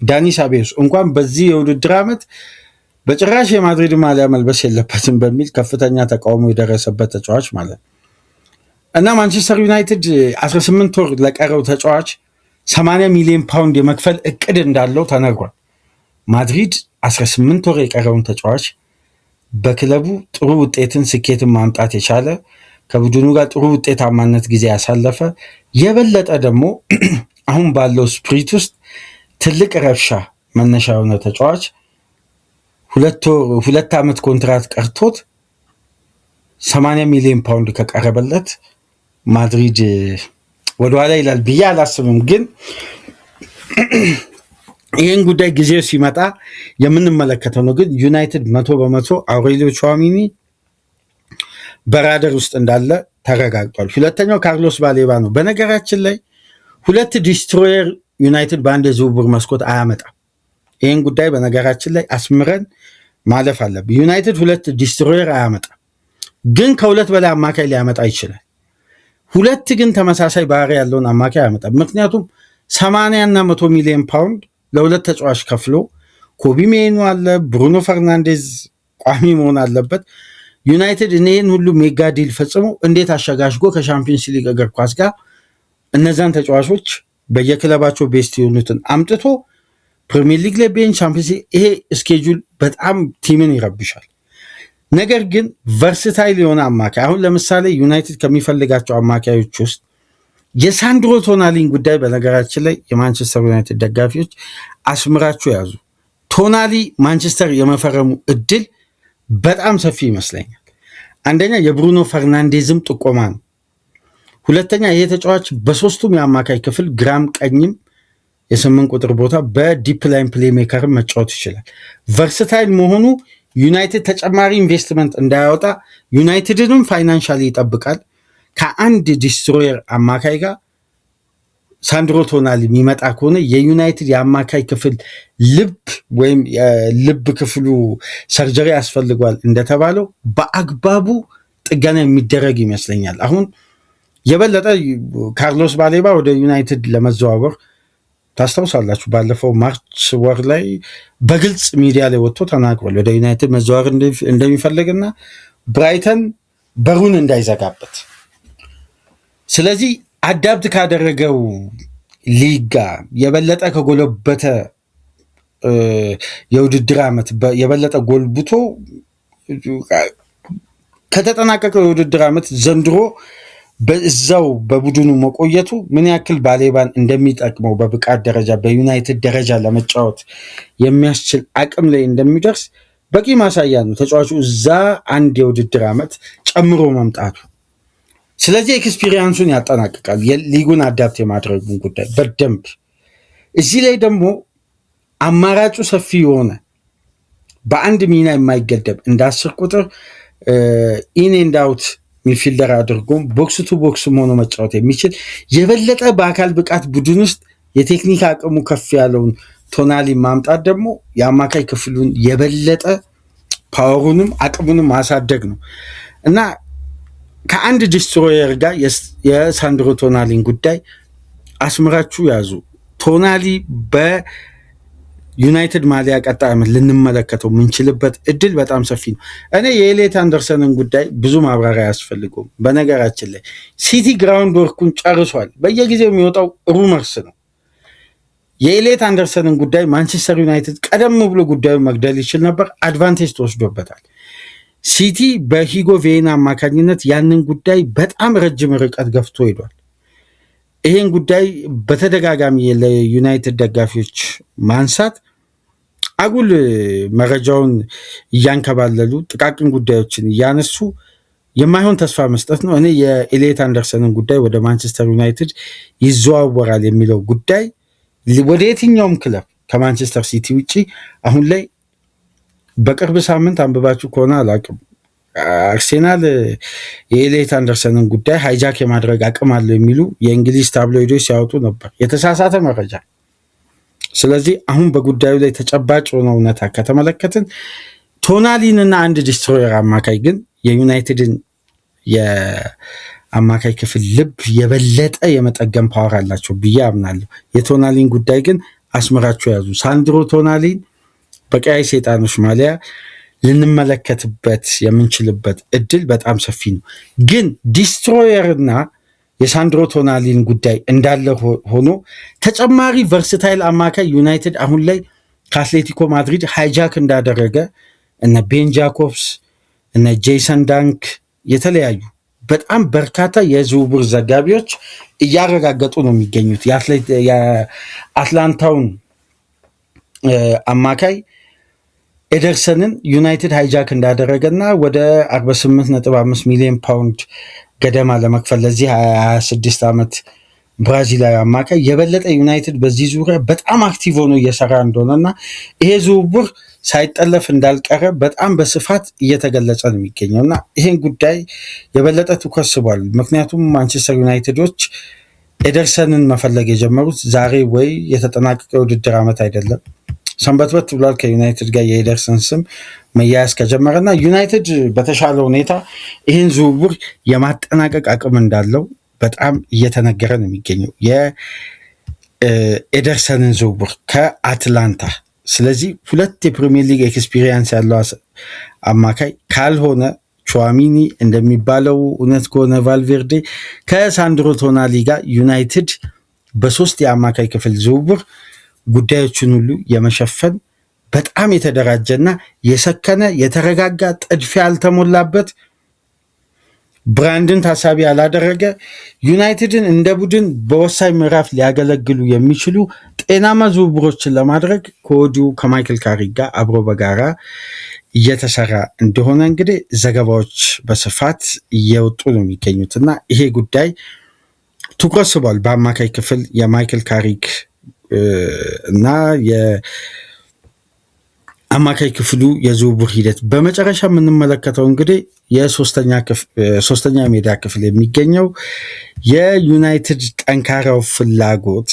ዳኒ ሳቤዮስ እንኳን በዚህ የውድድር ዓመት በጭራሽ የማድሪድ ማሊያ መልበስ የለበትም በሚል ከፍተኛ ተቃውሞ የደረሰበት ተጫዋች ማለት ነው። እና ማንቸስተር ዩናይትድ 18 ወር ለቀረው ተጫዋች 80 ሚሊዮን ፓውንድ የመክፈል እቅድ እንዳለው ተነግሯል። ማድሪድ 18 ወር የቀረውን ተጫዋች በክለቡ ጥሩ ውጤትን ስኬትን ማምጣት የቻለ ከቡድኑ ጋር ጥሩ ውጤታማነት ጊዜ ያሳለፈ የበለጠ ደግሞ አሁን ባለው ስፕሪት ውስጥ ትልቅ ረብሻ መነሻ የሆነ ተጫዋች 2 ዓመት ኮንትራት ቀርቶት 80 ሚሊዮን ፓውንድ ከቀረበለት ማድሪድ ወደኋላ ይላል ብዬ አላስብም። ግን ይህን ጉዳይ ጊዜው ሲመጣ የምንመለከተው ነው። ግን ዩናይትድ 100% አውሬሊዮ ቹዋሚኒ በራደር ውስጥ እንዳለ ተረጋግጧል። ሁለተኛው ካርሎስ ባሌባ ነው። በነገራችን ላይ 2 ዲስትሮየር ዩናይትድ በአንድ የዝውውር መስኮት አያመጣም። ይህን ጉዳይ በነገራችን ላይ አስምረን ማለፍ አለብን። ዩናይትድ 2 ዲስትሮየር አያመጣም፣ ግን ከ2 በላይ አማካይ ሊያመጣ ይችላል። 2 ግን ተመሳሳይ ባህሪ ያለውን አማካይ አያመጣም። ምክንያቱም 80 እና 100 ሚሊዮን ፓውንድ ለ2 ተጫዋች ከፍሎ ኮቢ ሜኑ አለ፣ ብሩኖ ፈርናንዴዝ ቋሚ መሆን አለበት። ዩናይትድ እኔን ሁሉ ሜጋ ዲል ፈጽሞ እንዴት አሸጋሽጎ ከሻምፒዮንስ ሊግ እግር ኳስ ጋር እነዛን ተጫዋቾች በየክለባቸው ቤስት የሆኑትን አምጥቶ ፕሪሚየር ሊግ ላይ ቤንች ቻምፒየንስ ይሄ ስኬጁል በጣም ቲምን ይረብሻል። ነገር ግን ቨርሲታይል የሆነ አማካይ አሁን ለምሳሌ ዩናይትድ ከሚፈልጋቸው አማካዮች ውስጥ የሳንድሮ ቶናሊን ጉዳይ በነገራችን ላይ የማንቸስተር ዩናይትድ ደጋፊዎች አስምራችሁ ያዙ። ቶናሊ ማንቸስተር የመፈረሙ እድል በጣም ሰፊ ይመስለኛል። አንደኛ የብሩኖ ፈርናንዴዝም ጥቆማ ነው። ሁለተኛ ይሄ ተጫዋች በሶስቱም የአማካይ ክፍል ግራም ቀኝም የ8 ቁጥር ቦታ በዲፕ ላይን ፕሌሜከር መጫወት ይችላል። ቨርሰታይል መሆኑ ዩናይትድ ተጨማሪ ኢንቨስትመንት እንዳያወጣ ዩናይትድንም ፋይናንሻሊ ይጠብቃል። ከአንድ ዲስትሮየር አማካይ ጋር ሳንድሮ ቶናሊ የሚመጣ ከሆነ የዩናይትድ የአማካይ ክፍል ልብ ወይም ልብ ክፍሉ ሰርጀሪ ያስፈልጓል እንደተባለው በአግባቡ ጥገና የሚደረግ ይመስለኛል። አሁን የበለጠ ካርሎስ ባሌባ ወደ ዩናይትድ ለመዘዋወር ታስታውሳላችሁ፣ ባለፈው ማርች ወር ላይ በግልጽ ሚዲያ ላይ ወጥቶ ተናግሯል ወደ ዩናይትድ መዘዋወር እንደሚፈልግና ብራይተን በሩን እንዳይዘጋበት። ስለዚህ አዳፕት ካደረገው ሊግ ጋር የበለጠ ከጎለበተ የውድድር ዓመት የበለጠ ጎልብቶ ከተጠናቀቀው የውድድር ዓመት ዘንድሮ በዛው በቡድኑ መቆየቱ ምን ያክል ባሌባን እንደሚጠቅመው በብቃት ደረጃ በዩናይትድ ደረጃ ለመጫወት የሚያስችል አቅም ላይ እንደሚደርስ በቂ ማሳያ ነው ተጫዋቹ እዛ አንድ የውድድር ዓመት ጨምሮ መምጣቱ። ስለዚህ ኤክስፒሪየንሱን ያጠናቅቃል። ሊጉን አዳፕት የማድረጉን ጉዳይ በደንብ እዚህ ላይ ደግሞ አማራጩ ሰፊ የሆነ በአንድ ሚና የማይገደብ እንደ 10 ቁጥር ኢን ኤንድ አውት ሚድፊልደር አድርጎም ቦክስ ቱ ቦክስ ሆኖ መጫወት የሚችል የበለጠ በአካል ብቃት ቡድን ውስጥ የቴክኒክ አቅሙ ከፍ ያለውን ቶናሊ ማምጣት ደግሞ የአማካይ ክፍሉን የበለጠ ፓወሩንም አቅሙንም ማሳደግ ነው እና ከአንድ ዲስትሮየር ጋር የሳንድሮ ቶናሊን ጉዳይ አስምራችሁ ያዙ። ቶናሊ በዩናይትድ ማሊያ ቀጣይ ዓመት ልንመለከተው የምንችልበት እድል በጣም ሰፊ ነው። እኔ የኤሌት አንደርሰንን ጉዳይ ብዙ ማብራሪያ አያስፈልገውም። በነገራችን ላይ ሲቲ ግራውንድ ወርኩን ጨርሷል። በየጊዜው የሚወጣው ሩመርስ ነው። የኤሌት አንደርሰንን ጉዳይ ማንቸስተር ዩናይትድ ቀደም ብሎ ጉዳዩን መግደል ይችል ነበር። አድቫንቴጅ ተወስዶበታል። ሲቲ በሂጎ ቬና አማካኝነት ያንን ጉዳይ በጣም ረጅም ርቀት ገፍቶ ሄዷል። ይህን ጉዳይ በተደጋጋሚ ለዩናይትድ ደጋፊዎች ማንሳት አጉል መረጃውን እያንከባለሉ ጥቃቅን ጉዳዮችን እያነሱ የማይሆን ተስፋ መስጠት ነው። እኔ የኤሌት አንደርሰንን ጉዳይ ወደ ማንቸስተር ዩናይትድ ይዘዋወራል የሚለው ጉዳይ ወደ የትኛውም ክለብ ከማንቸስተር ሲቲ ውጭ አሁን ላይ በቅርብ ሳምንት አንብባችሁ ከሆነ አላውቅም፣ አርሴናል የኤሌት አንደርሰንን ጉዳይ ሃይጃክ የማድረግ አቅም አለው የሚሉ የእንግሊዝ ታብሎይዶች ሲያወጡ ነበር። የተሳሳተ መረጃ። ስለዚህ አሁን በጉዳዩ ላይ ተጨባጭ የሆነ እውነታ ከተመለከትን ቶናሊንና አንድ ዲስትሮየር አማካይ ግን የዩናይትድን የአማካይ ክፍል ልብ የበለጠ የመጠገም ፓወር አላቸው ብዬ አምናለሁ። የቶናሊን ጉዳይ ግን አስምራችሁ ያዙ። ሳንድሮ ቶናሊን በቀያይ ሰይጣኖች ማሊያ ልንመለከትበት የምንችልበት እድል በጣም ሰፊ ነው። ግን ዲስትሮየርና የሳንድሮ ቶናሊን ጉዳይ እንዳለ ሆኖ ተጨማሪ ቨርስታይል አማካይ ዩናይትድ አሁን ላይ ከአትሌቲኮ ማድሪድ ሃይጃክ እንዳደረገ እነ ቤን ጃኮብስ እነ ጄሰን ዳንክ የተለያዩ በጣም በርካታ የዝውውር ዘጋቢዎች እያረጋገጡ ነው የሚገኙት። የአትላንታውን አማካይ ኤደርሰንን ዩናይትድ ሃይጃክ እንዳደረገና ወደ 48.5 ሚሊዮን ፓውንድ ገደማ ለመክፈል ለዚህ 26 ዓመት ብራዚላዊ አማካይ የበለጠ ዩናይትድ በዚህ ዙሪያ በጣም አክቲቭ ሆኖ እየሰራ እንደሆነና ይሄ ዝውውር ሳይጠለፍ እንዳልቀረ በጣም በስፋት እየተገለጸ ነው የሚገኘው እና ይህን ጉዳይ የበለጠ ትኩረት ስቧል። ምክንያቱም ማንቸስተር ዩናይትዶች ኤደርሰንን መፈለግ የጀመሩት ዛሬ ወይ የተጠናቀቀ ውድድር ዓመት አይደለም፣ ሰንበትበት ብሏል ከዩናይትድ ጋር የኤደርሰን ስም መያያዝ ከጀመረና ዩናይትድ በተሻለ ሁኔታ ይህን ዝውውር የማጠናቀቅ አቅም እንዳለው በጣም እየተነገረ ነው የሚገኘው የኤደርሰንን ዝውውር ከአትላንታ። ስለዚህ ሁለት የፕሪሚየር ሊግ ኤክስፒሪየንስ ያለው አማካይ ካልሆነ ቹዋሚኒ እንደሚባለው እውነት ከሆነ ቫልቬርዴ ከሳንድሮ ቶናሊ ጋር ዩናይትድ በሶስት የአማካይ ክፍል ዝውውር ጉዳዮችን ሁሉ የመሸፈን በጣም የተደራጀና የሰከነ የተረጋጋ ጥድፊያ ያልተሞላበት ብራንድን ታሳቢ ያላደረገ ዩናይትድን እንደ ቡድን በወሳኝ ምዕራፍ ሊያገለግሉ የሚችሉ ጤናማ ዝውውሮችን ለማድረግ ከወዲሁ ከማይክል ካሪክ ጋር አብሮ በጋራ እየተሰራ እንደሆነ እንግዲህ ዘገባዎች በስፋት እየወጡ ነው የሚገኙት እና ይሄ ጉዳይ ትኩረት ስቧል። በአማካይ ክፍል የማይክል ካሪክ እና የአማካይ ክፍሉ የዝውውር ሂደት በመጨረሻ የምንመለከተው እንግዲህ የሶስተኛ ሜዳ ክፍል የሚገኘው የዩናይትድ ጠንካራው ፍላጎት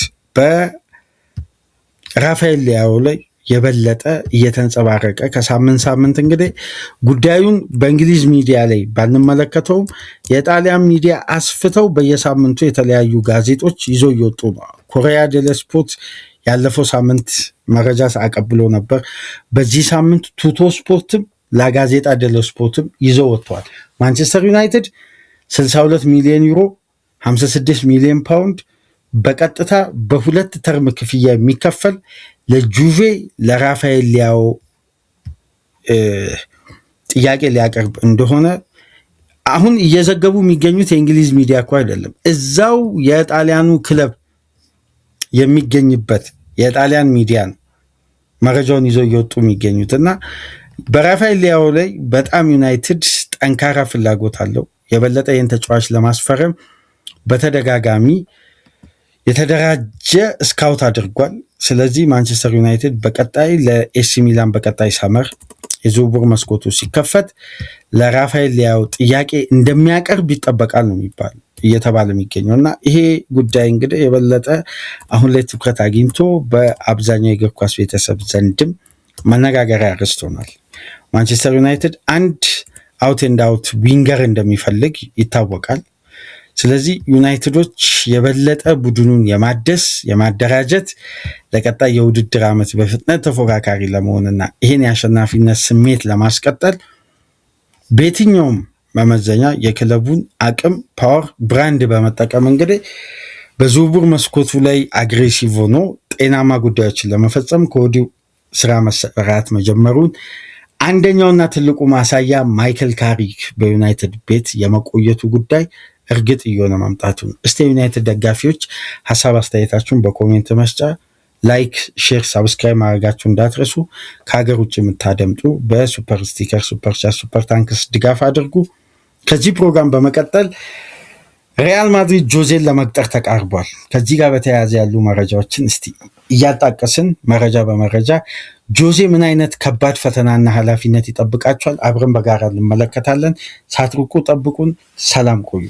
በራፋኤል ሊያው ላይ የበለጠ እየተንጸባረቀ ከሳምንት ሳምንት እንግዲህ ጉዳዩን በእንግሊዝ ሚዲያ ላይ ባንመለከተውም የጣሊያን ሚዲያ አስፍተው በየሳምንቱ የተለያዩ ጋዜጦች ይዞ እየወጡ ነው። ኮሪያ ዴሎ ስፖርት ያለፈው ሳምንት መረጃ አቀብሎ ነበር። በዚህ ሳምንት ቱቶ ስፖርትም ላጋዜጣ ዴሎ ስፖርትም ይዞ ወጥቷል። ማንቸስተር ዩናይትድ 62 ሚሊዮን ዩሮ 56 ሚሊዮን ፓውንድ በቀጥታ በሁለት ተርም ክፍያ የሚከፈል ለጁቬ ለራፋኤል ሊያው ጥያቄ ሊያቀርብ እንደሆነ አሁን እየዘገቡ የሚገኙት የእንግሊዝ ሚዲያ እኮ አይደለም፣ እዛው የጣሊያኑ ክለብ የሚገኝበት የጣሊያን ሚዲያ ነው መረጃውን ይዘው እየወጡ የሚገኙት እና በራፋኤል ሊያው ላይ በጣም ዩናይትድ ጠንካራ ፍላጎት አለው። የበለጠ ይህን ተጫዋች ለማስፈረም በተደጋጋሚ የተደራጀ ስካውት አድርጓል። ስለዚህ ማንቸስተር ዩናይትድ በቀጣይ ለኤሲ ሚላን በቀጣይ ሰመር የዝውውር መስኮቱ ሲከፈት ለራፋኤል ሊያው ጥያቄ እንደሚያቀርብ ይጠበቃል ነው እየተባለ የሚገኘው እና ይሄ ጉዳይ እንግዲህ የበለጠ አሁን ላይ ትኩረት አግኝቶ በአብዛኛው የእግር ኳስ ቤተሰብ ዘንድም መነጋገሪያ ርዕስ ሆኗል። ማንቸስተር ዩናይትድ አንድ አውት ኤንድ አውት ዊንገር እንደሚፈልግ ይታወቃል። ስለዚህ ዩናይትዶች የበለጠ ቡድኑን የማደራጀት ለቀጣይ የውድድር ዓመት በፍጥነት ተፎካካሪ ለመሆንና ይህን የአሸናፊነት ስሜት ለማስቀጠል በየትኛውም መመዘኛ የክለቡን አቅም፣ ፓወር፣ ብራንድ በመጠቀም እንግዲህ በዝውውር መስኮቱ ላይ አግሬሲቭ ሆኖ ጤናማ ጉዳዮችን ለመፈጸም ከወዲሁ ስራ መሰራት መጀመሩን አንደኛውና ትልቁ ማሳያ ማይክል ካሪክ በዩናይትድ ቤት የመቆየቱ ጉዳይ እርግጥ እየሆነ ማምጣቱ ነው። እስቲ ዩናይትድ ደጋፊዎች ሀሳብ አስተያየታችሁን በኮሜንት መስጫ ላይክ፣ ሼር፣ ሳብስክራይብ ማድረጋችሁ እንዳትረሱ። ከሀገር ውጭ የምታደምጡ በሱፐር ስቲከር፣ ሱፐር ቻት፣ ሱፐር ታንክስ ድጋፍ አድርጉ። ከዚህ ፕሮግራም በመቀጠል ሪያል ማድሪድ ጆዜን ለመቅጠር ተቃርቧል። ከዚህ ጋር በተያያዘ ያሉ መረጃዎችን እስቲ እያጣቀስን መረጃ በመረጃ ጆዜ ምን አይነት ከባድ ፈተናና ኃላፊነት ይጠብቃቸዋል አብረን በጋራ እንመለከታለን። ሳትርቁ ጠብቁን። ሰላም ቆዩ።